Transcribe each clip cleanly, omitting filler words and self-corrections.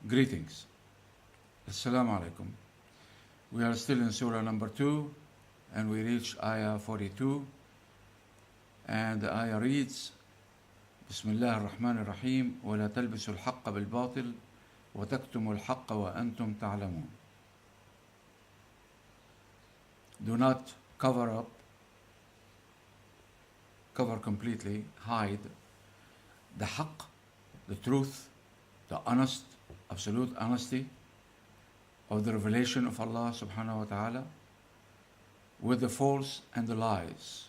Greetings. Assalamu alaikum. We are still in Surah number 2 and we reach Ayah 42 and the Ayah reads Bismillah ar-Rahman ar-Rahim وَلَا تَلْبِسُوا الْحَقَّ بِالْبَاطِلِ وَتَكْتُمُوا الْحَقَّ وَأَنْتُمْ تَعْلَمُونَ. Do not cover completely, hide the haqq, the truth, the honest, absolute honesty of the revelation of Allah subhanahu wa ta'ala with the false and the lies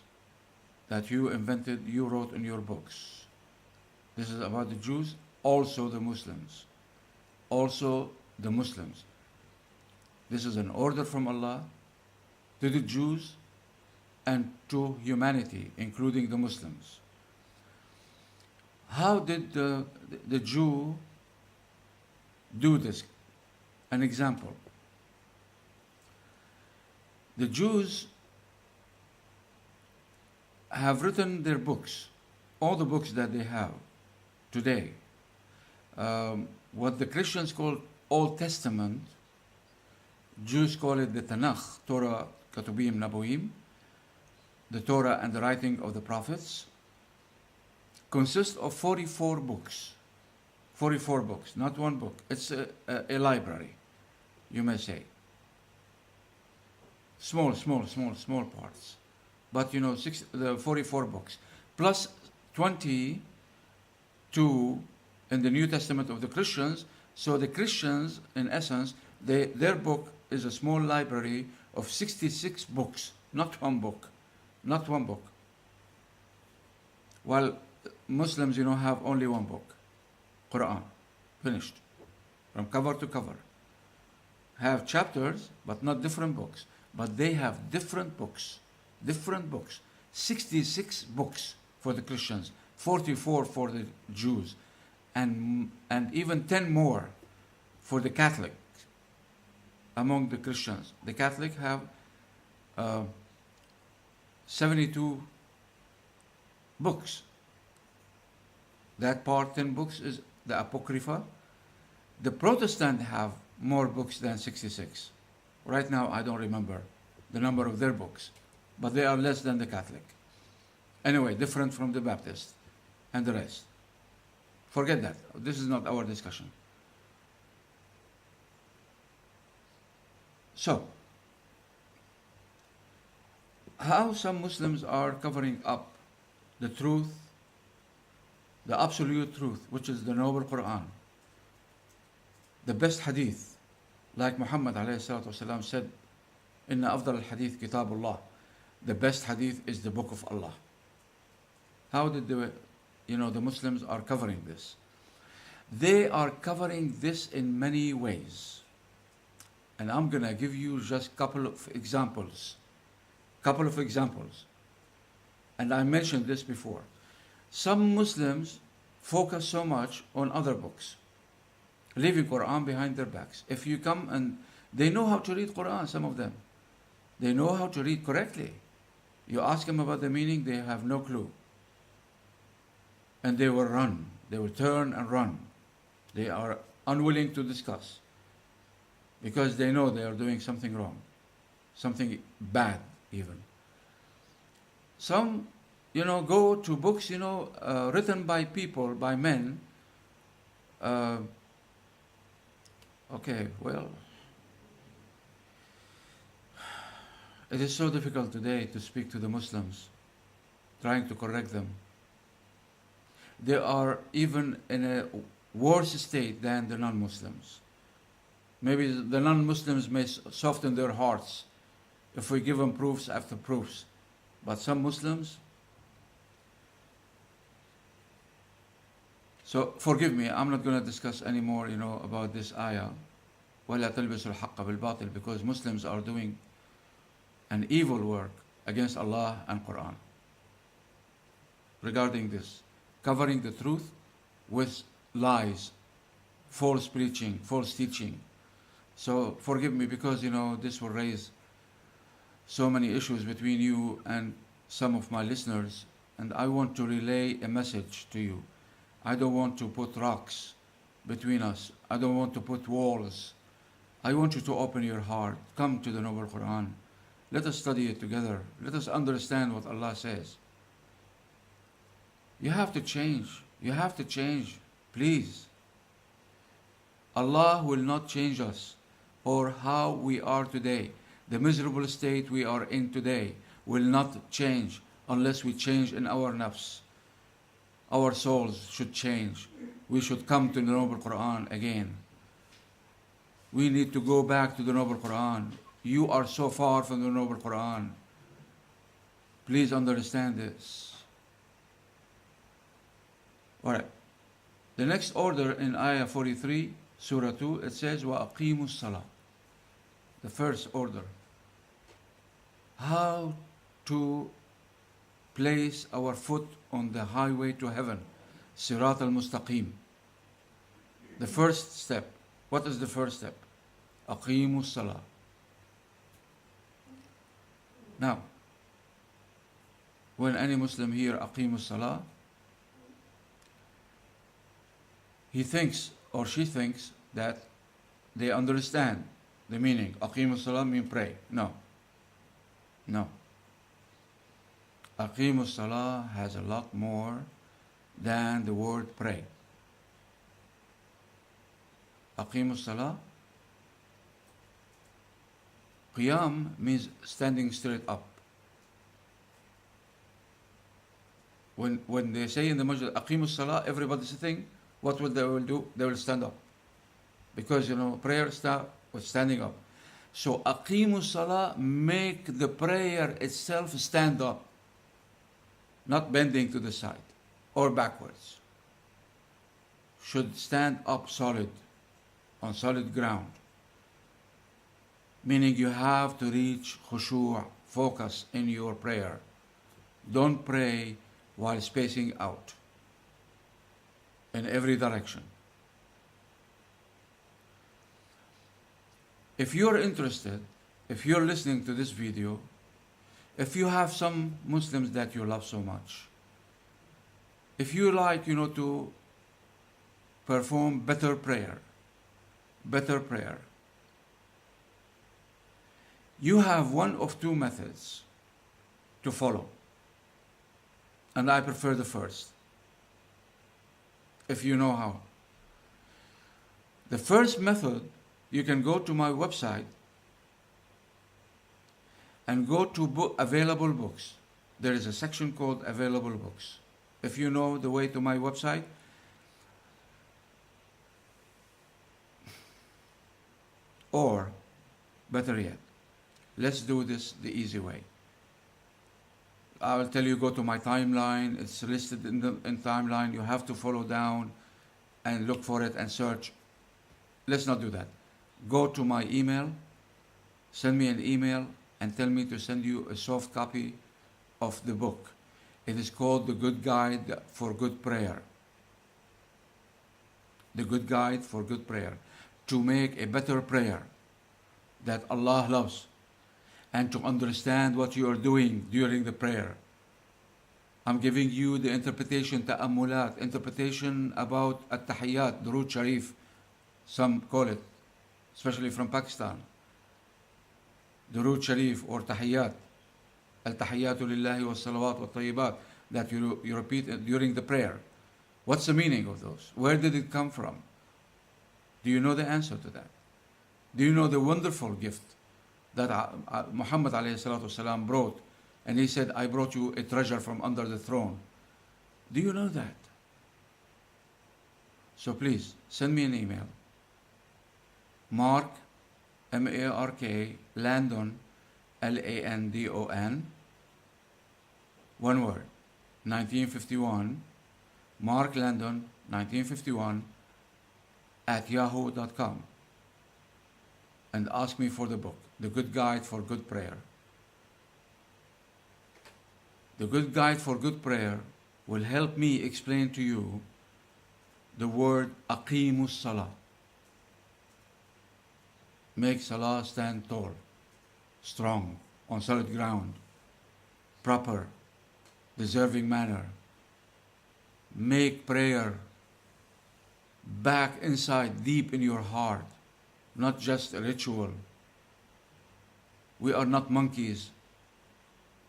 that you invented, you wrote in your books. This is about the Jews, also the Muslims. Also the Muslims. This is an order from Allah to the Jews and to humanity, including the Muslims. How did the Jew do this? An example. The Jews have written their books, all the books that they have today. What the Christians call Old Testament, Jews call it the Tanakh, Torah, Ketubim, Nabuim, the Torah and the writing of the prophets, consists of 44 books. 44 books, not one book. It's a library, you may say. Small parts. But you know, the 44 books. Plus 22 in the New Testament of the Christians. So the Christians, in essence, their book is a small library of 66 books, not one book. Not one book. While Muslims, you know, have only one book. Qur'an. Finished. From cover to cover. Have chapters, but not different books. But they have different books. Different books. 66 books for the Christians. 44 for the Jews. And even 10 more for the Catholics. Among the Christians. The Catholics have 72 books. That part, 10 books, is the Apocrypha. The Protestants have more books than 66. Right now, I don't remember the number of their books, but they are less than the Catholic. Anyway, different from the Baptist and the rest. Forget that. This is not our discussion. So, how some Muslims are covering up the truth, the absolute truth, which is the noble Quran, the best hadith, like Muhammad ﷺ said, Inna afdal al-hadith kitabullah, the best hadith is the book of Allah. How did the Muslims are covering this? They are covering this in many ways. And I'm going to give you just couple of examples. And I mentioned this before. Some Muslims focus so much on other books, leaving Quran behind their backs. If you come and they know how to read Quran, some of them. They know how to read correctly. You ask them about the meaning, they have no clue. And they will run. They will turn and run. They are unwilling to discuss because they know they are doing something wrong, something bad even. Some, go to books, written by people, by men. Okay, well, it is so difficult today to speak to the Muslims, trying to correct them. They are even in a worse state than the non-Muslims. Maybe the non-Muslims may soften their hearts if we give them proofs after proofs. But some Muslims, so forgive me, I'm not going to discuss anymore, about this ayah, وَلَا تَلْبِسُوا الْحَقَّ بِالْبَاطِلِ, because Muslims are doing an evil work against Allah and Quran. Regarding this, covering the truth with lies, false preaching, false teaching. So forgive me because, this will raise so many issues between you and some of my listeners, and I want to relay a message to you. I don't want to put rocks between us. I don't want to put walls. I want you to open your heart. Come to the Noble Quran. Let us study it together. Let us understand what Allah says. You have to change. You have to change. Please. Allah will not change us or how we are today. The miserable state we are in today will not change unless we change in our nafs. Our souls should change. We should come to the Noble Quran again. We need to go back to the Noble Quran. You are so far from the Noble Quran. Please understand this. Alright. The next order in Ayah 43, Surah 2, it says, وَأَقِيمُوا الصَّلَاةِ. The first order. How to place our foot on the highway to heaven. Sirat al-Mustaqim. The first step. What is the first step? Aqimu salah. Now, when any Muslim hear Aqimu salah, he thinks or she thinks that they understand the meaning. Aqimu salah means pray. No. No. Aqimu salah has a lot more than the word pray. Aqimu salah. Qiyam means standing straight up. When they say in the masjid, Aqimu salah, everybody's sitting, what will they will do? They will stand up. Because, prayer starts with standing up. So, Aqimu salah, make the prayer itself stand up. Not bending to the side or backwards. Should stand up solid, on solid ground. Meaning you have to reach khushu', focus in your prayer. Don't pray while spacing out in every direction. If you're interested, if you're listening to this video, if you have some Muslims that you love so much, if you like, to perform better prayer, you have one of two methods to follow. And I prefer the first, if you know how. The first method, you can go to my website and go to available books. There is a section called available books. If you know the way to my website, or better yet, let's do this the easy way. I will tell you, go to my timeline. It's listed in timeline. You have to follow down and look for it and search. Let's not do that. Go to my email, send me an email, and tell me to send you a soft copy of the book. It is called The Good Guide for Good Prayer. The Good Guide for Good Prayer. To make a better prayer that Allah loves, and to understand what you are doing during the prayer. I'm giving you the interpretation, ta'ammulat, interpretation about at-tahiyyat, Durood Sharif, some call it, especially from Pakistan. Durood Sharif or tahiyyat, al-tahiyyatu lillahi wa salawat wa tayyibat, that you repeat during the prayer. What's the meaning of those? Where did it come from? Do you know the answer to that? Do you know the wonderful gift that Muhammad ﷺ brought? And he said, I brought you a treasure from under the throne. Do you know that? So please, send me an email. Mark, M-A-R-K, Landon, L-A-N-D-O-N, one word, 1951, Mark Landon, 1951, at yahoo.com, and ask me for the book, The Good Guide for Good Prayer. The Good Guide for Good Prayer will help me explain to you the word Aqimus Salah. Make Salah stand tall, strong, on solid ground, proper, deserving manner. Make prayer back inside, deep in your heart, not just a ritual. We are not monkeys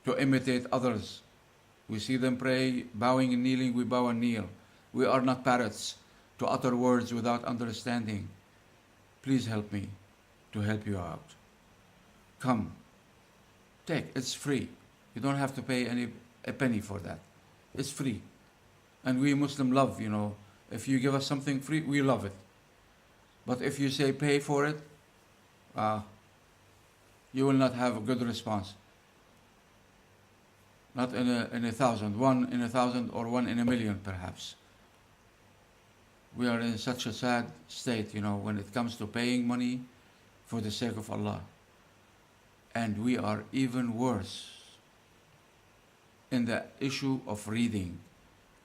to imitate others. We see them pray, bowing and kneeling, we bow and kneel. We are not parrots to utter words without understanding. Please help me to help you out. Come, take, it's free. You don't have to pay a penny for that. It's free. And we Muslim love, if you give us something free, we love it. But if you say pay for it, you will not have a good response. Not in a thousand, one in a thousand or one in a million perhaps. We are in such a sad state, when it comes to paying money for the sake of Allah. And we are even worse in the issue of reading.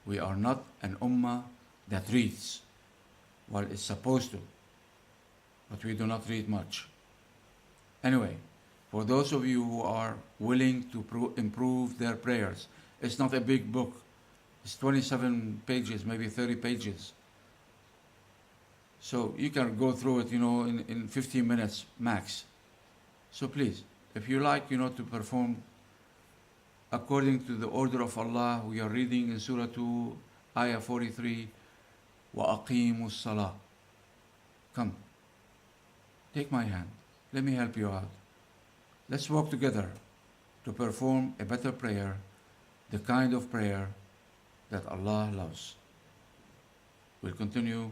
We are not an ummah that reads. Well, it's supposed to, but we do not read much. Anyway, for those of you who are willing to improve their prayers, it's not a big book. It's 27 pages, maybe 30 pages. So you can go through it, in 15 minutes max. So please, if you like, to perform according to the order of Allah, we are reading in Surah 2, Ayah 43, وَأَقِيمُوا الصَّلَاةِ. Come, take my hand. Let me help you out. Let's work together to perform a better prayer, the kind of prayer that Allah loves. We'll continue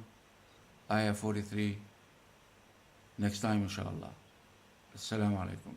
Ayah 43 next time, inshallah. Assalamu alaikum.